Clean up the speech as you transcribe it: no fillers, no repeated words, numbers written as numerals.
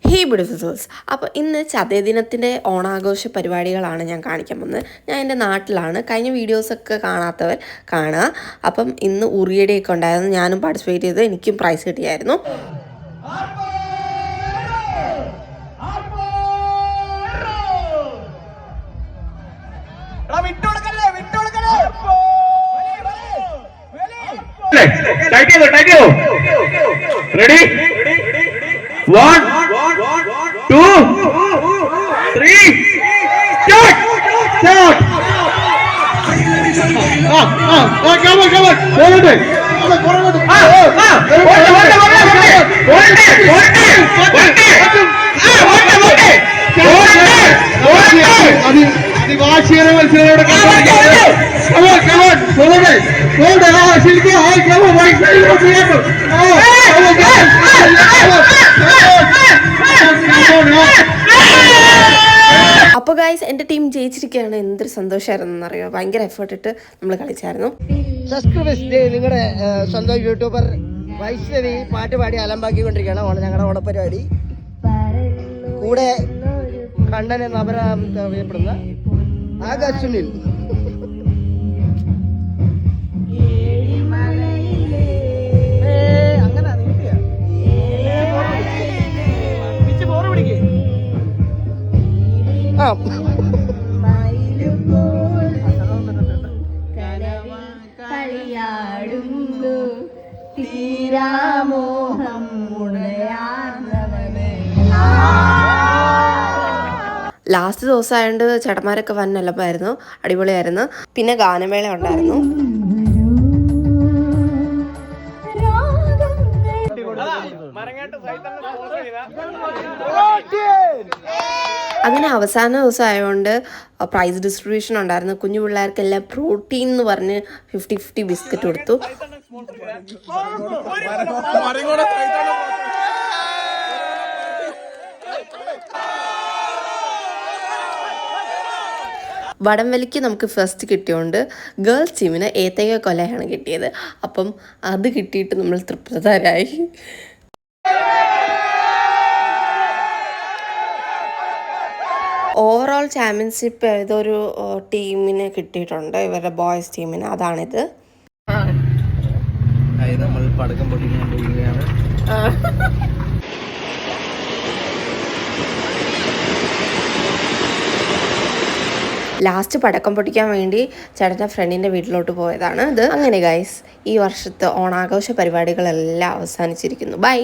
ഹേ beautiful souls. അപ്പോൾ ഇന്ന് ചതയ ദിനത്തിൻ്റെ ഓണാഘോഷ പരിപാടികളാണ് ഞാൻ കാണിക്കാൻ പോകുന്നത്. ഞാൻ എൻ്റെ നാട്ടിലാണ്. കഴിഞ്ഞ വീഡിയോസൊക്കെ കാണാത്തവർ കാണുക. അപ്പം ഇന്ന് ഉറിയടിയൊക്കെ ഉണ്ടായിരുന്നു. ഞാനും പാർട്ടിസിപ്പേറ്റ് ചെയ്ത് എനിക്കും പ്രൈസ് കിട്ടിയായിരുന്നു. Ready? 1, 2, 3, start! Come on! Hold it! അപ്പോൾ ഗൈസ്, എൻ്റെ ടീം ജയിച്ചിരിക്കുകയാണ്. എന്തൊരു സന്തോഷമായിരുന്നെന്നറിയോ. ഭയങ്കര എഫേർട്ട് ഇട്ട് നമ്മൾ കളിച്ചായിരുന്നു. നിങ്ങളുടെ സ്വന്തം യൂട്യൂബർ വൈഷ്ണവി പാട്ട് പാടി അലമ്പാക്കിക്കൊണ്ടിരിക്കുകയാണ് ഞങ്ങളുടെ ഓണപ്പരിപാടി. കൂടെ കണ്ണൻ എന്ന അപരാധം അറിയപ്പെടുന്ന ആകാശ് സുനിൽ. കളിയാടുന്നു തീരാമോഹം ലാസ്റ്റ് ദിവസമായതുകൊണ്ട് ചേട്ടന്മാരൊക്കെ വന്നല്ലപ്പായിരുന്നു. അടിപൊളിയായിരുന്നു. പിന്നെ ഗാനമേള ഉണ്ടായിരുന്നു. അങ്ങനെ അവസാന ദിവസം ആയതുകൊണ്ട് പ്രൈസ് ഡിസ്ട്രിബ്യൂഷൻ ഉണ്ടായിരുന്നു. കുഞ്ഞു പിള്ളേർക്കെല്ലാം പ്രോട്ടീൻ എന്ന് പറഞ്ഞ് 50-50 ബിസ്ക്കറ്റ് കൊടുത്തു. വടംവലിക്ക് നമുക്ക് ഫസ്റ്റ് കിട്ടിയോണ്ട് ഗേൾസ് ടീമിന് ഏത്തയ്ക്ക കൊലയാണ് കിട്ടിയത്. അപ്പം അത് കിട്ടിയിട്ട് നമ്മൾ തൃപ്തരായി. ഓവറോൾ ചാമ്പ്യൻഷിപ്പ് ഏതൊരു ടീമിന് കിട്ടിയിട്ടുണ്ട്, ഇവരുടെ ബോയ്സ് ടീമിന്. അതാണിത്. നമ്മൾ പടക്കം പൊട്ടിക്കുകയാണ്. ലാസ്റ്റ് പടക്കം പൊട്ടിക്കാൻ വേണ്ടി ചേട്ടൻ്റെ ഫ്രണ്ടിൻ്റെ വീട്ടിലോട്ട് പോയതാണ് ഇത്. അങ്ങനെ ഗൈസ്, ഈ വർഷത്തെ ഓണാഘോഷ പരിപാടികളെല്ലാം അവസാനിച്ചിരിക്കുന്നു. ബൈ.